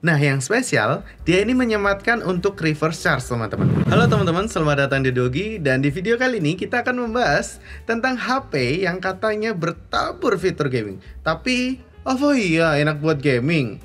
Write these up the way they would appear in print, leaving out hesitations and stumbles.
Nah, yang spesial, dia ini menyematkan untuk reverse charge, teman-teman. Halo teman-teman, selamat datang di Dogi. Dan di video kali ini kita akan membahas tentang HP yang katanya bertabur fitur gaming. Tapi, oh iya, enak buat gaming.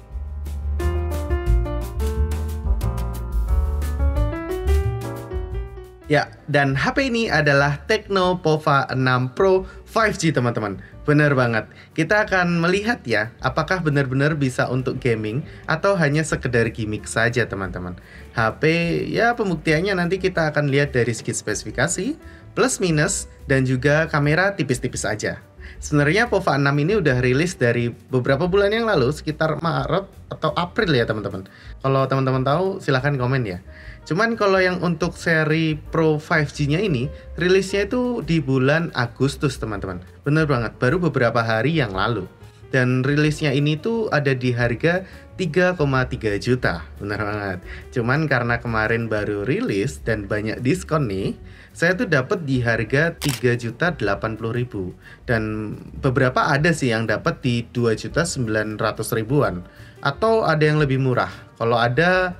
Ya, dan HP ini adalah Tecno Pova 6 Pro 5G, teman-teman. Bener banget. Kita akan melihat ya, apakah benar-benar bisa untuk gaming atau hanya sekedar gimmick saja, teman-teman. HP, ya pembuktiannya nanti kita akan lihat dari segi spesifikasi, plus minus, dan juga kamera tipis-tipis aja. Sebenarnya Pova 6 ini udah rilis dari beberapa bulan yang lalu, sekitar Maret atau April ya, teman-teman. Kalau teman-teman tahu, silahkan komen ya. Cuman kalau yang untuk seri Pro 5G-nya ini, rilisnya itu di bulan Agustus, teman-teman. Bener banget, baru beberapa hari yang lalu. Dan rilisnya ini tuh ada di harga 3,3 juta. Bener banget. Cuman karena kemarin baru rilis dan banyak diskon nih, saya tuh dapat di harga 3.080.000. Dan beberapa ada sih yang dapat di 2.900.000-an. Atau ada yang lebih murah. Kalau ada,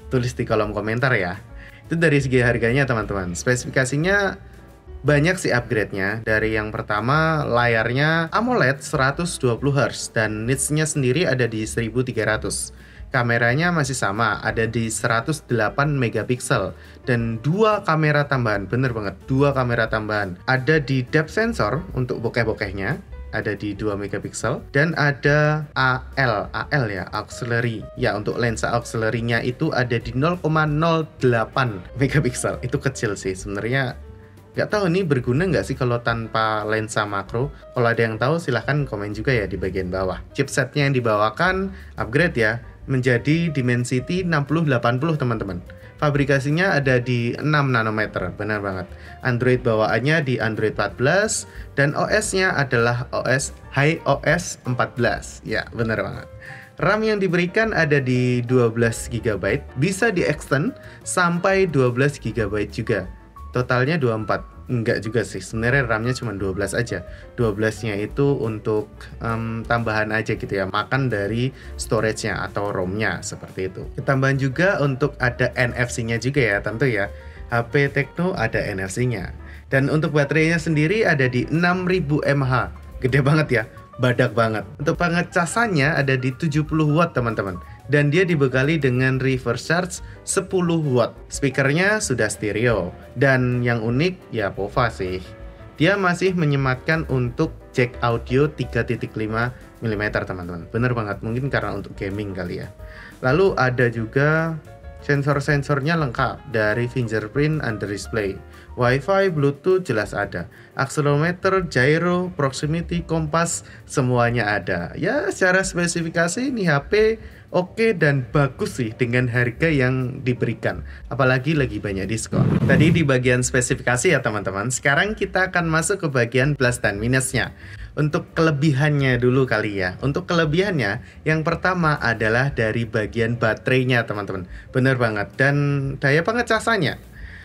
tulis di kolom komentar ya. Itu dari segi harganya, teman-teman. Spesifikasinya banyak sih upgrade-nya. Dari yang pertama, layarnya AMOLED 120Hz dan nits-nya sendiri ada di 1300. Kameranya masih sama, ada di 108 megapiksel dan dua kamera tambahan. Bener banget, dua kamera tambahan. Ada di depth sensor untuk bokeh-bokehnya, ada di 2 megapiksel, dan ada AL ya, auxiliary. Ya, untuk lensa auxiliary-nya itu ada di 0,08 megapiksel. Itu kecil sih sebenarnya. Nggak tahu ini berguna nggak sih kalau tanpa lensa makro. Kalau ada yang tahu silahkan komen juga ya di bagian bawah. Chipsetnya yang dibawakan upgrade ya, menjadi Dimensity 6080, teman-teman. Fabrikasinya ada di 6 nanometer, benar banget. Android bawaannya di Android 14 dan OS-nya adalah HiOS 14. Ya, benar banget. RAM yang diberikan ada di 12 GB, bisa di-extend sampai 12 GB juga. Totalnya 24. Enggak juga sih, sebenarnya RAM-nya cuma 12 aja. 12-nya itu untuk tambahan aja gitu ya, makan dari storage-nya atau ROM-nya, seperti itu. Ketambahan juga untuk ada NFC-nya juga ya, tentu ya. HP Tecno ada NFC-nya. Dan untuk baterainya sendiri ada di 6000 mAh. Gede banget ya, badak banget. Untuk pengecasannya ada di 70 watt, teman-teman. Dan dia dibekali dengan reverse charge 10 watt. Speakernya sudah stereo. Dan yang unik ya Pova sih, dia masih menyematkan untuk jack audio 3.5 mm, teman-teman. Bener banget, mungkin karena untuk gaming kali ya. Lalu ada juga sensor-sensornya lengkap, dari fingerprint under display, Wi-Fi, Bluetooth jelas ada, accelerometer, gyro, proximity, kompas, semuanya ada. Ya, secara spesifikasi ini HP oke dan bagus sih dengan harga yang diberikan. Apalagi lagi banyak diskon. Tadi di bagian spesifikasi ya teman-teman. Sekarang kita akan masuk ke bagian plus dan minusnya. Untuk kelebihannya dulu kali ya. Untuk kelebihannya, yang pertama adalah dari bagian baterainya, teman-teman. Bener banget. Dan daya pengecasannya.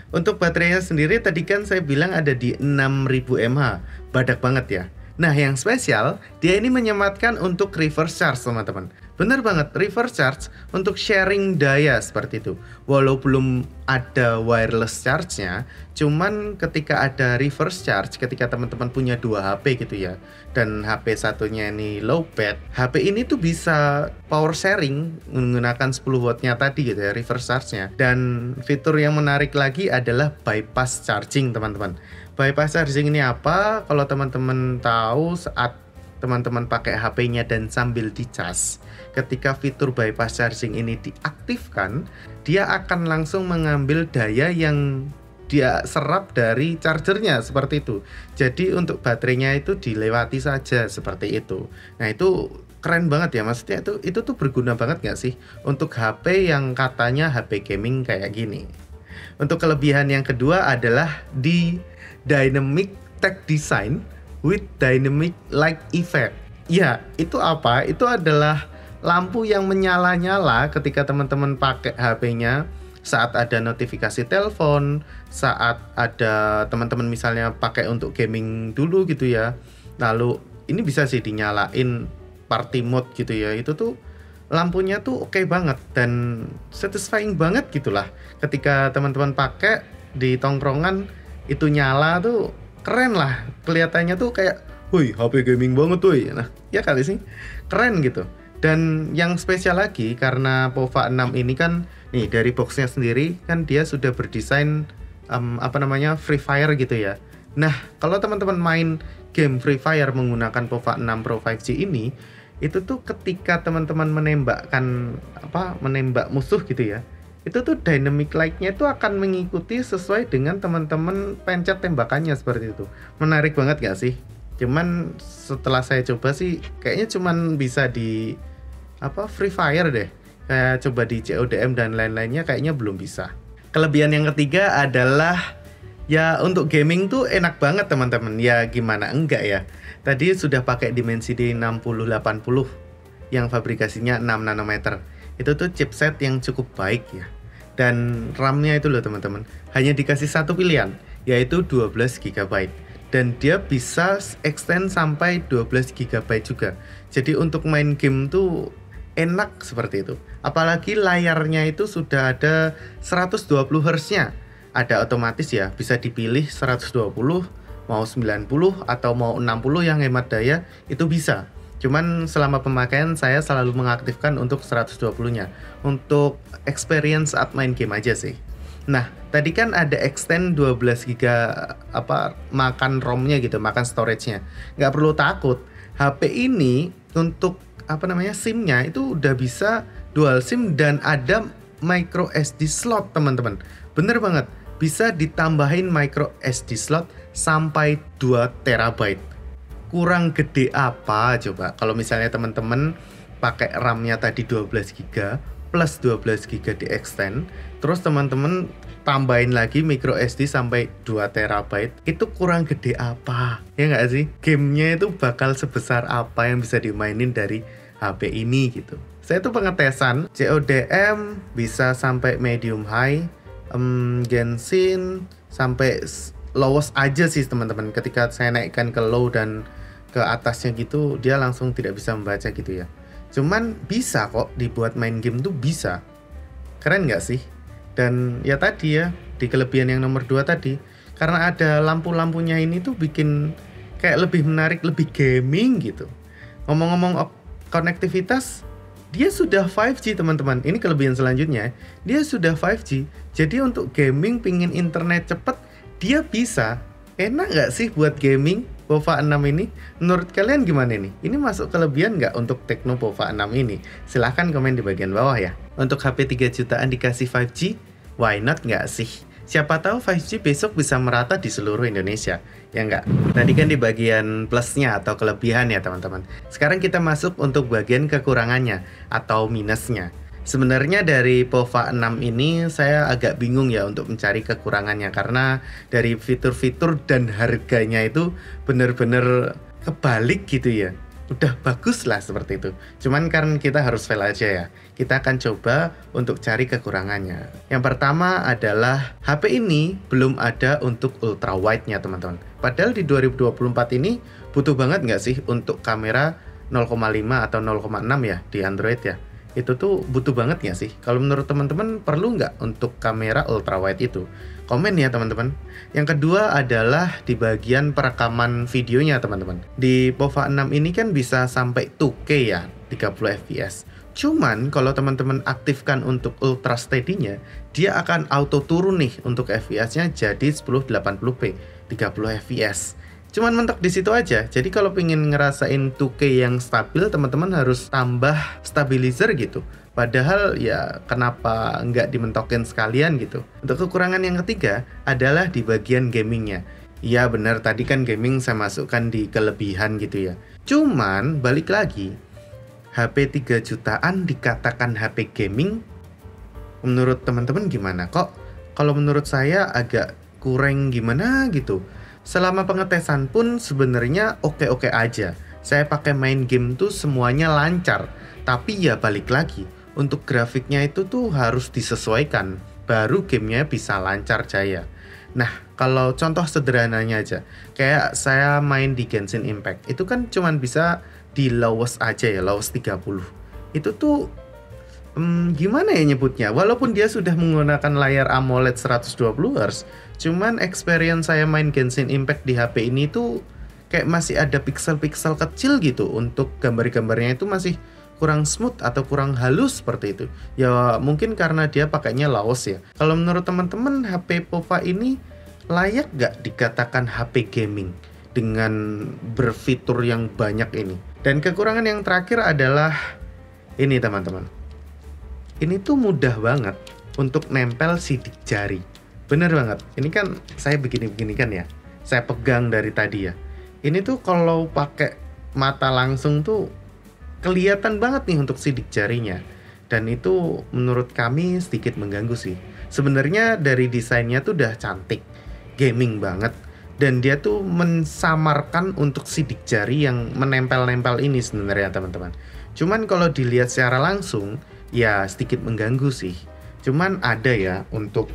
Untuk baterainya sendiri tadi kan saya bilang ada di 6000 mAh. Badak banget ya. Nah, yang spesial, dia ini menyematkan untuk reverse charge, teman-teman. Bener banget, reverse charge untuk sharing daya seperti itu. Walau belum ada wireless charge-nya, cuman ketika ada reverse charge, ketika teman-teman punya dua HP gitu ya, dan HP satunya ini low pad, HP ini tuh bisa power sharing menggunakan 10 watt-nya tadi gitu ya, reverse charge-nya. Dan fitur yang menarik lagi adalah bypass charging, teman-teman. Bypass charging ini apa? Kalau teman-teman tahu, saat teman-teman pakai HP-nya dan sambil dicas, ketika fitur bypass charging ini diaktifkan, dia akan langsung mengambil daya yang dia serap dari chargernya, seperti itu. Jadi untuk baterainya itu dilewati saja, seperti itu. Nah, itu keren banget ya, maksudnya itu tuh berguna banget nggak sih untuk HP yang katanya HP gaming kayak gini. Untuk kelebihan yang kedua adalah di Dynamic Tech Design with Dynamic Light Effect. Ya, itu apa? Itu adalah lampu yang menyala-nyala ketika teman-teman pakai HP-nya saat ada notifikasi telepon, saat ada teman-teman misalnya pakai untuk gaming dulu gitu ya. Lalu ini bisa sih dinyalain party mode gitu ya. Itu tuh lampunya tuh oke banget dan satisfying banget gitulah. Ketika teman-teman pakai di tongkrongan itu nyala tuh keren lah. Kelihatannya tuh kayak, "Wih, HP gaming banget woi." Nah, ya kali sih. Keren gitu. Dan yang spesial lagi karena POVA 6 ini kan nih dari boxnya sendiri kan dia sudah berdesain Free Fire gitu ya. Nah, kalau teman-teman main game Free Fire menggunakan POVA 6 Pro 5G ini, itu tuh ketika teman-teman menembak musuh gitu ya, itu tuh dynamic light-nya itu akan mengikuti sesuai dengan teman-teman pencet tembakannya seperti itu. Menarik banget gak sih? Cuman setelah saya coba sih kayaknya cuman bisa di Free Fire deh. Kayak coba di CODM dan lain-lainnya kayaknya belum bisa. Kelebihan yang ketiga adalah ya untuk gaming tuh enak banget teman-teman. Ya gimana enggak ya. Tadi sudah pakai Dimensity 6080 yang fabrikasinya 6 nanometer. Itu tuh chipset yang cukup baik ya. Dan RAM-nya itu loh teman-teman, hanya dikasih satu pilihan, yaitu 12 GB. Dan dia bisa extend sampai 12 GB juga. Jadi untuk main game tuh enak seperti itu. Apalagi layarnya itu sudah ada 120 Hz-nya. Ada otomatis ya, bisa dipilih 120, mau 90 atau mau 60 yang hemat daya itu bisa. Cuman selama pemakaian saya selalu mengaktifkan untuk 120-nya untuk experience saat main game aja sih. Nah, tadi kan ada extend 12 GB makan ROM-nya gitu, makan storage-nya. Nggak perlu takut. HP ini untuk SIM-nya itu udah bisa dual SIM dan ada micro SD slot, teman-teman. Bener banget, bisa ditambahin micro SD slot sampai 2 TB. Kurang gede apa coba? Kalau misalnya teman-teman pakai RAM-nya tadi 12 GB plus 12 GB di extend, terus teman-teman tambahin lagi micro SD sampai 2 TB, itu kurang gede apa? Ya nggak sih? Gamenya itu bakal sebesar apa yang bisa dimainin dari HP ini gitu. Saya tuh pengetesan CODM bisa sampai medium high, Genshin sampai lowest aja sih teman-teman. Ketika saya naikkan ke low dan ke atasnya gitu, dia langsung tidak bisa membaca gitu ya. Cuman bisa kok dibuat main game tuh bisa. Keren nggak sih? Dan ya tadi ya, di kelebihan yang nomor 2 tadi, karena ada lampu-lampunya ini tuh bikin kayak lebih menarik, lebih gaming gitu. Ngomong-ngomong konektivitas, dia sudah 5G teman-teman. Ini kelebihan selanjutnya, dia sudah 5G. Jadi untuk gaming pingin internet cepet, dia bisa. Enak nggak sih buat gaming POVA 6 ini? Menurut kalian gimana nih? Ini masuk kelebihan nggak untuk Tecno POVA 6 ini? Silahkan komen di bagian bawah ya. Untuk HP 3 jutaan dikasih 5G, why not nggak sih? Siapa tahu 5G besok bisa merata di seluruh Indonesia, ya nggak? Tadi kan di bagian plusnya atau kelebihan ya teman-teman. Sekarang kita masuk untuk bagian kekurangannya atau minusnya. Sebenarnya dari POVA 6 ini saya agak bingung ya untuk mencari kekurangannya, karena dari fitur-fitur dan harganya itu bener-bener kebalik gitu ya. Udah bagus lah seperti itu. Cuman kan kita harus fail aja ya. Kita akan coba untuk cari kekurangannya. Yang pertama adalah HP ini belum ada untuk ultra wide-nya teman-teman. Padahal di 2024 ini butuh banget nggak sih untuk kamera 0,5 atau 0,6 ya di Android ya. Itu tuh butuh banget nggak sih? Kalau menurut teman-teman perlu nggak untuk kamera ultra wide itu? Komen ya teman-teman. Yang kedua adalah di bagian perekaman videonya teman-teman. Di POVA 6 ini kan bisa sampai 2K ya, 30 fps. Cuman kalau teman-teman aktifkan untuk ultra steady-nya, dia akan auto turun nih untuk fps-nya jadi 1080p, 30 fps. Cuman mentok di situ aja. Jadi kalau pengen ngerasain 2K yang stabil, teman-teman harus tambah stabilizer gitu. Padahal ya kenapa nggak dimentokin sekalian gitu. Untuk kekurangan yang ketiga adalah di bagian gamingnya. Ya benar, tadi kan gaming saya masukkan di kelebihan gitu ya. Cuman balik lagi, HP 3 jutaan dikatakan HP gaming, menurut teman-teman gimana? Kok kalau menurut saya agak kurang gimana gitu. Selama pengetesan pun sebenarnya oke-oke aja. Saya pakai main game tuh semuanya lancar. Tapi ya balik lagi, untuk grafiknya itu tuh harus disesuaikan, baru gamenya bisa lancar jaya. Nah, kalau contoh sederhananya aja, kayak saya main di Genshin Impact, itu kan cuman bisa di lowest aja ya, lowest 30. itu tuh gimana ya nyebutnya? Walaupun dia sudah menggunakan layar AMOLED 120 Hz, cuman experience saya main Genshin Impact di HP ini tuh kayak masih ada pixel-pixel kecil gitu. Untuk gambar-gambarnya itu masih kurang smooth atau kurang halus seperti itu. Ya mungkin karena dia pakainya Laos ya. Kalau menurut teman-teman, HP POVA ini layak gak dikatakan HP gaming dengan berfitur yang banyak ini? Dan kekurangan yang terakhir adalah ini teman-teman. Ini tuh mudah banget untuk nempel sidik jari. Bener banget. Ini kan saya begini-begini kan ya. Saya pegang dari tadi ya. Ini tuh kalau pakai mata langsung tuh kelihatan banget nih untuk sidik jarinya. Dan itu menurut kami sedikit mengganggu sih. Sebenarnya dari desainnya tuh udah cantik, gaming banget. Dan dia tuh mensamarkan untuk sidik jari yang menempel-nempel ini sebenarnya teman-teman. Cuman kalau dilihat secara langsung, ya sedikit mengganggu sih. Cuman ada ya untuk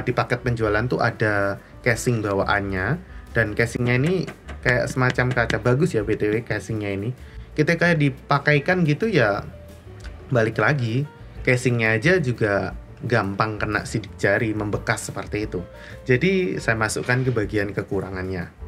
di paket penjualan tuh ada casing bawaannya. Dan casingnya ini kayak semacam kaca. Bagus ya BTW casingnya ini. Kita kayak dipakaikan gitu ya, balik lagi casingnya aja juga gampang kena sidik jari, membekas seperti itu. Jadi saya masukkan ke bagian kekurangannya.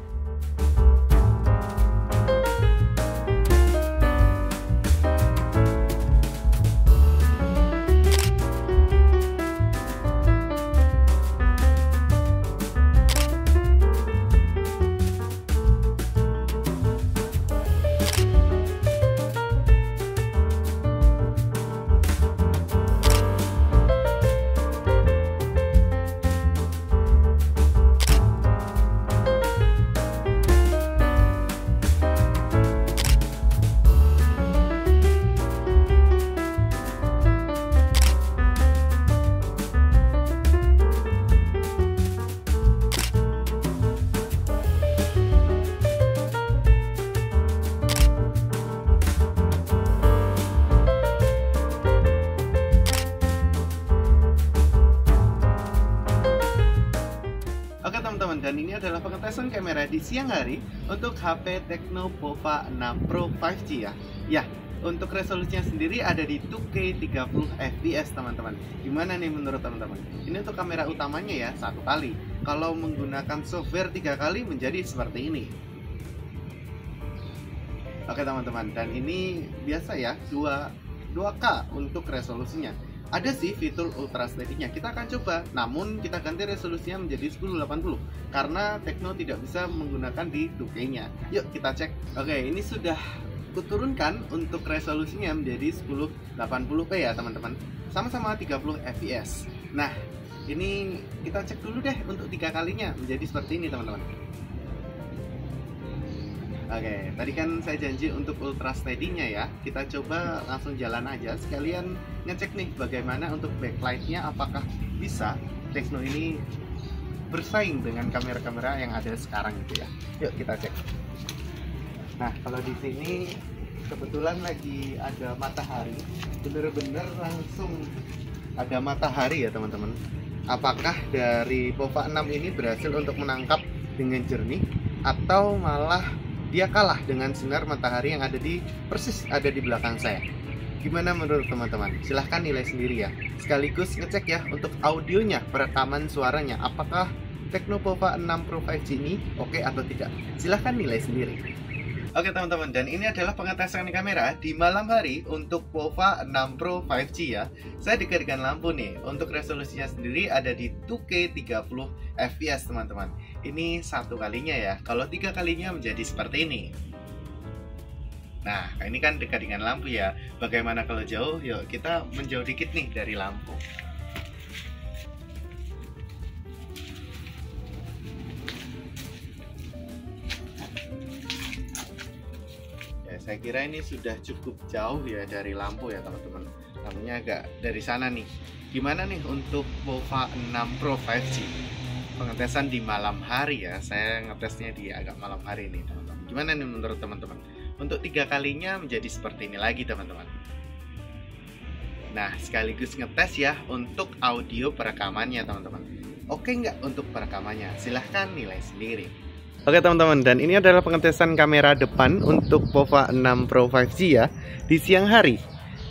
Oke teman-teman, dan ini adalah pengetesan kamera di siang hari untuk HP Tecno POVA 6 Pro 5G ya. Ya, untuk resolusinya sendiri ada di 2K 30 fps teman-teman. Gimana nih menurut teman-teman? Ini untuk kamera utamanya ya, 1 kali. Kalau menggunakan software 3 kali menjadi seperti ini. Oke teman-teman, dan ini biasa ya, 2K untuk resolusinya. Ada sih fitur ultra steady-nya, kita akan coba, namun kita ganti resolusinya menjadi 1080 karena Tecno tidak bisa menggunakan di 2K-nya. Yuk kita cek. Oke, ini sudah kuturunkan untuk resolusinya menjadi 1080p ya teman-teman, sama-sama 30 fps. Nah, ini kita cek dulu deh untuk 3 kalinya menjadi seperti ini teman-teman. Oke, tadi kan saya janji untuk ultra steady-nya ya. Kita coba langsung jalan aja, sekalian ngecek nih bagaimana untuk backlight-nya, apakah bisa Tecno ini bersaing dengan kamera-kamera yang ada sekarang gitu ya. Yuk kita cek. Nah, kalau di sini kebetulan lagi ada matahari, bener-bener langsung ada matahari ya teman-teman. Apakah dari POVA 6 ini berhasil untuk menangkap dengan jernih, atau malah dia kalah dengan sinar matahari yang ada persis di belakang saya? Gimana menurut teman-teman? Silahkan nilai sendiri ya. Sekaligus ngecek ya untuk audionya, perekaman suaranya, apakah Tecno POVA 6 Pro 5G ini oke atau tidak? Silahkan nilai sendiri. Oke teman-teman, dan ini adalah pengetesan kamera di malam hari untuk POVA 6 Pro 5G ya. Saya dikasihkan lampu nih. Untuk resolusinya sendiri ada di 2K 30 fps teman-teman. Ini 1 kalinya ya. Kalau 3 kalinya menjadi seperti ini. Nah, ini kan dekat dengan lampu ya. Bagaimana kalau jauh? Yuk kita menjauh dikit nih dari lampu. Saya kira ini sudah cukup jauh ya dari lampu ya teman-teman. Lampunya agak dari sana nih. Gimana nih untuk POVA 6 Pro 5G? Pengetesan di malam hari ya. Saya ngetesnya di agak malam hari nih teman-teman. Gimana nih menurut teman-teman? Untuk 3 kalinya menjadi seperti ini lagi teman-teman. Nah, sekaligus ngetes ya untuk audio perekamannya teman-teman. Oke nggak untuk perekamannya? Silahkan nilai sendiri. Oke teman-teman, dan ini adalah pengetesan kamera depan untuk POVA 6 Pro 5G ya di siang hari.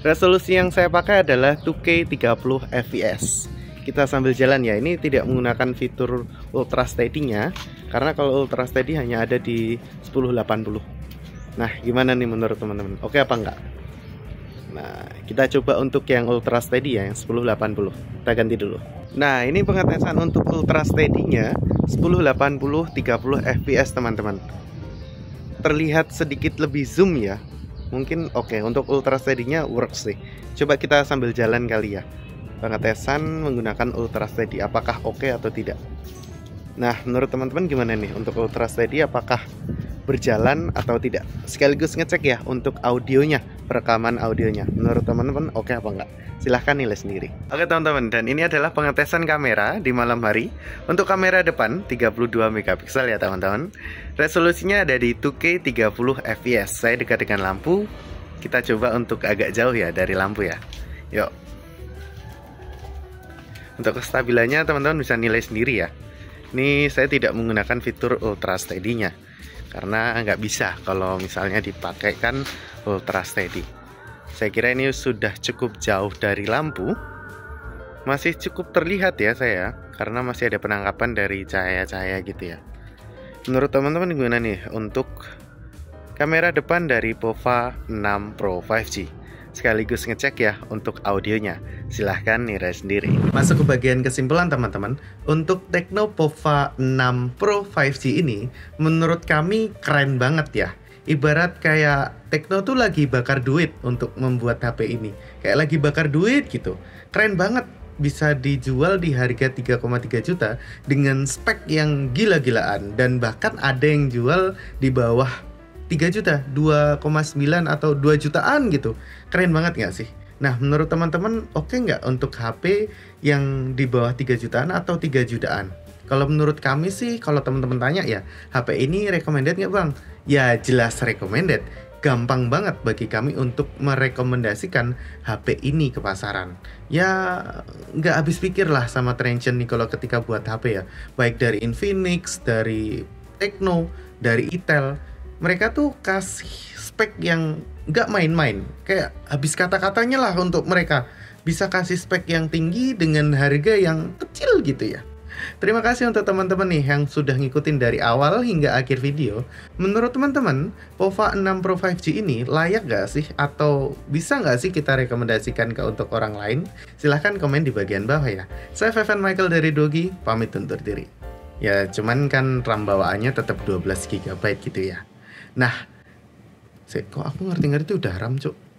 Resolusi yang saya pakai adalah 2K 30 fps. Kita sambil jalan ya, ini tidak menggunakan fitur Ultra Steady-nya, karena kalau Ultra Steady hanya ada di 1080. Nah, gimana nih menurut teman-teman? Oke apa enggak? Nah, kita coba untuk yang Ultra Steady ya, yang 1080. Kita ganti dulu. Nah, ini pengetesan untuk Ultra Steady-nya 1080 30 fps teman-teman. Terlihat sedikit lebih zoom ya. Mungkin oke, untuk Ultra Steady-nya works sih. Coba kita sambil jalan kali ya. Pengetesan menggunakan Ultra Steady, apakah oke atau tidak? Nah, menurut teman-teman gimana nih untuk Ultra Steady, apakah berjalan atau tidak? Sekaligus ngecek ya untuk audionya, perekaman audionya. Menurut teman-teman oke apa enggak? Silahkan nilai sendiri. Oke teman-teman, dan ini adalah pengetesan kamera di malam hari. Untuk kamera depan 32 megapiksel ya teman-teman. Resolusinya ada di 2K 30 fps. Saya dekat dengan lampu. Kita coba untuk agak jauh ya dari lampu ya. Yuk. Untuk kestabilannya teman-teman bisa nilai sendiri ya. Ini saya tidak menggunakan fitur Ultra Steady-nya, karena nggak bisa kalau misalnya dipakaikan Ultra Steady. Saya kira ini sudah cukup jauh dari lampu. Masih cukup terlihat ya saya, karena masih ada penangkapan dari cahaya-cahaya gitu ya. Menurut teman-teman gimana nih untuk kamera depan dari POVA 6 Pro 5G? Sekaligus ngecek ya untuk audionya. Silahkan nilai sendiri. Masuk ke bagian kesimpulan teman-teman. Untuk Tecno POVA 6 Pro 5G ini menurut kami keren banget ya. Ibarat kayak Tecno tuh lagi bakar duit untuk membuat HP ini. Kayak lagi bakar duit gitu. Keren banget. Bisa dijual di harga 3,3 juta dengan spek yang gila-gilaan. Dan bahkan ada yang jual di bawah 3 juta, 2,9 atau 2 jutaan gitu. Keren banget nggak sih? Nah, menurut teman-teman oke nggak untuk HP yang di bawah 3 jutaan atau 3 jutaan? Kalau menurut kami sih, kalau teman-teman tanya ya, HP ini recommended nggak bang? Ya jelas recommended. Gampang banget bagi kami untuk merekomendasikan HP ini ke pasaran. Ya nggak habis pikir lah sama Transsion nih kalau ketika buat HP ya. Baik dari Infinix, dari Tecno, dari Itel. Mereka tuh kasih spek yang nggak main-main. Kayak habis kata-katanya lah untuk mereka. Bisa kasih spek yang tinggi dengan harga yang kecil gitu ya. Terima kasih untuk teman-teman nih yang sudah ngikutin dari awal hingga akhir video. Menurut teman-teman, POVA 6 Pro 5G ini layak gak sih? Atau bisa gak sih kita rekomendasikan ke untuk orang lain? Silahkan komen di bagian bawah ya. Saya Feven Michael dari Dogi, pamit undur diri. Ya cuman kan RAM bawaannya tetap 12 GB gitu ya. Nah, kok aku ngerti-ngerti udah RAM cuk.